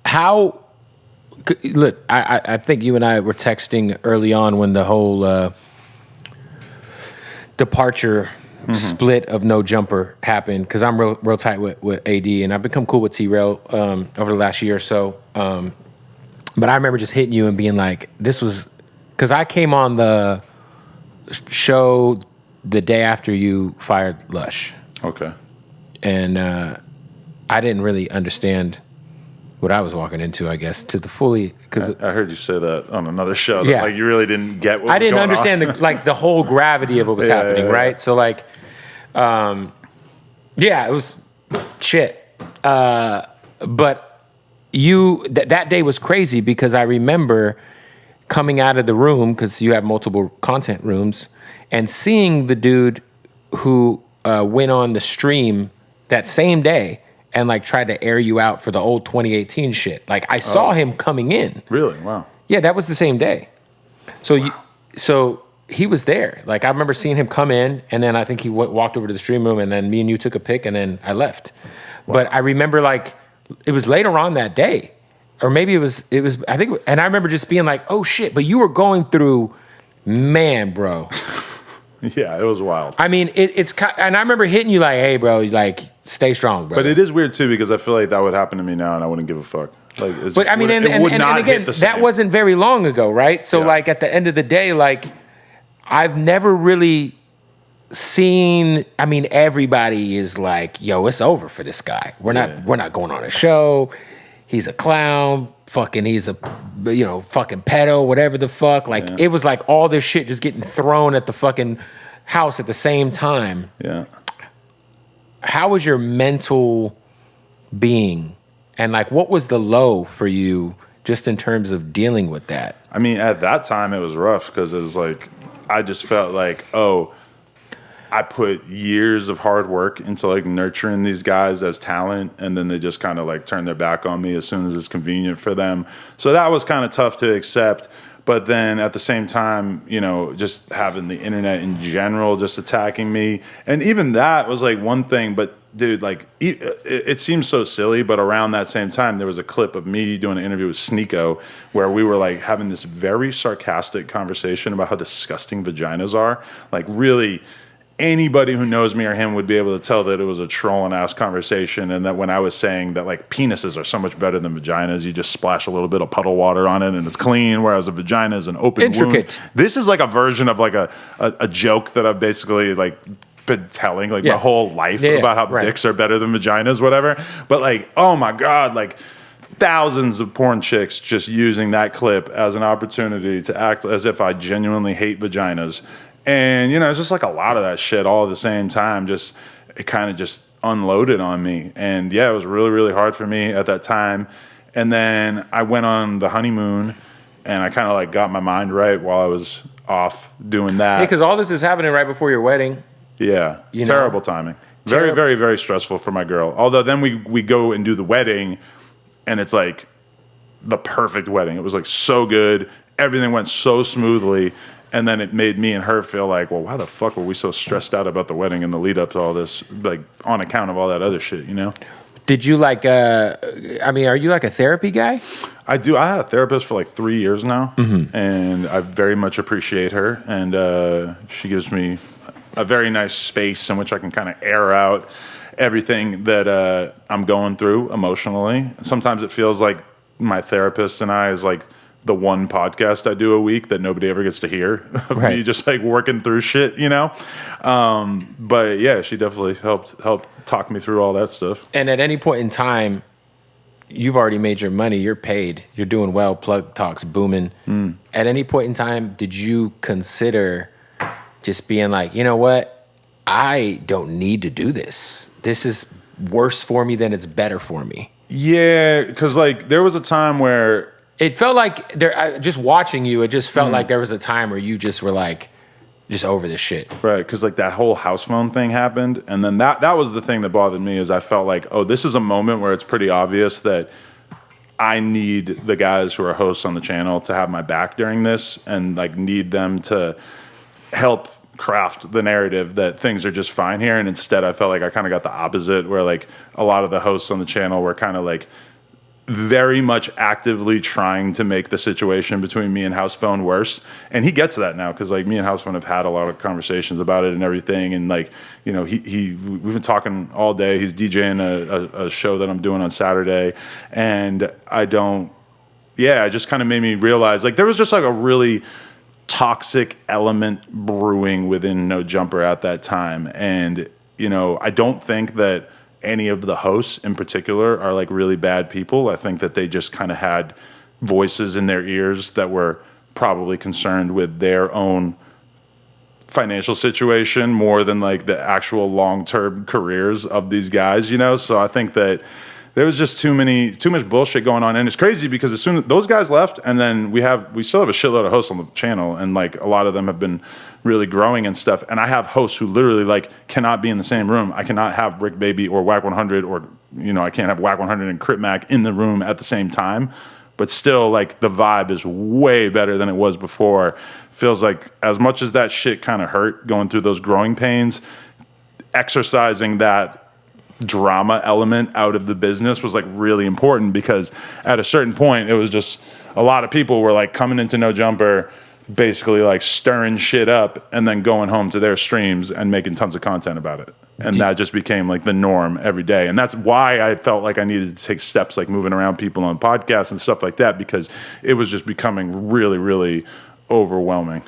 How? Look, I think you and I were texting early on when the whole departure split of No Jumper happened, because I'm real tight with AD, and I've become cool with T-Rail over the last year or so. But I remember just hitting you and being like, this was, because I came on the show the day after you fired Lush. Okay. And I didn't really understand what I was walking into, I guess, to the fully, because I heard you say that on another show. Yeah. Like you really didn't get what I was didn't going understand on. the whole gravity of what was happening, right? So like, it was shit. But that day was crazy, because I remember coming out of the room, because you have multiple content rooms, and seeing the dude who went on the stream that same day and like tried to air you out for the old 2018 shit. Like I saw him coming in. Really? Wow. Yeah, that was the same day. So so he was there. Like I remember seeing him come in, and then I think he walked over to the stream room, and then me and you took a pic, and then I left. Wow. But I remember like it was later on that day, or maybe it was I think, and I remember just being like, oh shit, but you were going through, man, bro. Yeah, it was wild. I mean, it's and I remember hitting you like, hey, bro, like stay strong, bro. But it is weird too, because I feel like that would happen to me now, and I wouldn't give a fuck. Like, it's but just, I mean, and not again, hit the same. that wasn't very long ago, right? So like at the end of the day, like I've never really seen. I mean, everybody is like, yo, it's over for this guy. We're not going on a show. He's a clown. Fucking, he's a fucking pedo, whatever the fuck. Like it was like all this shit just getting thrown at the fucking house at the same time. Yeah. How was your mental being? And like, what was the low for you just in terms of dealing with that? I mean, at that time it was rough, because it was like, I just felt like, I put years of hard work into like nurturing these guys as talent, and then they just kind of like turn their back on me as soon as it's convenient for them. So that was kind of tough to accept. But then at the same time, just having the internet in general just attacking me, and even that was like one thing. But dude, like it seems so silly, but around that same time, there was a clip of me doing an interview with Sneeko where we were like having this very sarcastic conversation about how disgusting vaginas are. Like really, anybody who knows me or him would be able to tell that it was a trolling ass conversation, and that when I was saying that like penises are so much better than vaginas, you just splash a little bit of puddle water on it and it's clean, whereas a vagina is an open wound. This is like a version of like a joke that I've basically like been telling like my whole life about how dicks are better than vaginas, whatever. But like, oh my God, like thousands of porn chicks just using that clip as an opportunity to act as if I genuinely hate vaginas. And, it's just like a lot of that shit all at the same time. It kind of just unloaded on me. And yeah, it was really, really hard for me at that time. And then I went on the honeymoon, and I kind of like got my mind right while I was off doing that. Yeah, because all this is happening right before your wedding. Yeah, terrible timing. Very, very, very stressful for my girl. Although then we go and do the wedding, and it's like the perfect wedding. It was like so good. Everything went so smoothly. And then it made me and her feel like, well, why the fuck were we so stressed out about the wedding and the lead up to all this, like on account of all that other shit, Did you like, are you like a therapy guy? I do. I had a therapist for like 3 years now, and I very much appreciate her. And she gives me a very nice space in which I can kind of air out everything that I'm going through emotionally. Sometimes it feels like my therapist and I is like the one podcast I do a week that nobody ever gets to hear of me just like working through shit, But yeah, she definitely helped talk me through all that stuff. And at any point in time, you've already made your money, you're paid, you're doing well, Plug Talk's booming. At any point in time, did you consider just being like, you know what? I don't need to do this. This is worse for me than it's better for me. Yeah, because like there was a time where it felt like just watching you, it just felt like there was a time where you just were like, just over this shit. Right, because like that whole house phone thing happened. And then that was the thing that bothered me, is I felt like, oh, this is a moment where it's pretty obvious that I need the guys who are hosts on the channel to have my back during this, and like need them to help craft the narrative that things are just fine here. And instead I felt like I kind of got the opposite, where like a lot of the hosts on the channel were kind of like very much actively trying to make the situation between me and House Phone worse. And he gets that now, because like me and House Phone have had a lot of conversations about it and everything. And like, you know, we've been talking all day. He's DJing a show that I'm doing on Saturday. And it just kind of made me realize like there was just like a really toxic element brewing within No Jumper at that time. And, you know, I don't think that any of the hosts in particular are like really bad people. I think that they just kind of had voices in their ears that were probably concerned with their own financial situation more than like the actual long-term careers of these guys, you know? So I think that there was just too much bullshit going on. And it's crazy because as soon as those guys left, and then we still have a shitload of hosts on the channel, and like a lot of them have been really growing and stuff. And I have hosts who literally like cannot be in the same room. I cannot have Rick Baby or Whack 100, or, you know, I can't have Whack 100 and Crip Mac in the room at the same time. But still, like, the vibe is way better than it was before. Feels like as much as that shit kind of hurt going through those growing pains, exercising that drama element out of the business was like really important, because at a certain point it was just a lot of people were like coming into No Jumper basically like stirring shit up and then going home to their streams and making tons of content about it. And that just became like the norm every day. And that's why I felt like I needed to take steps like moving around people on podcasts and stuff like that, because it was just becoming really, really overwhelming.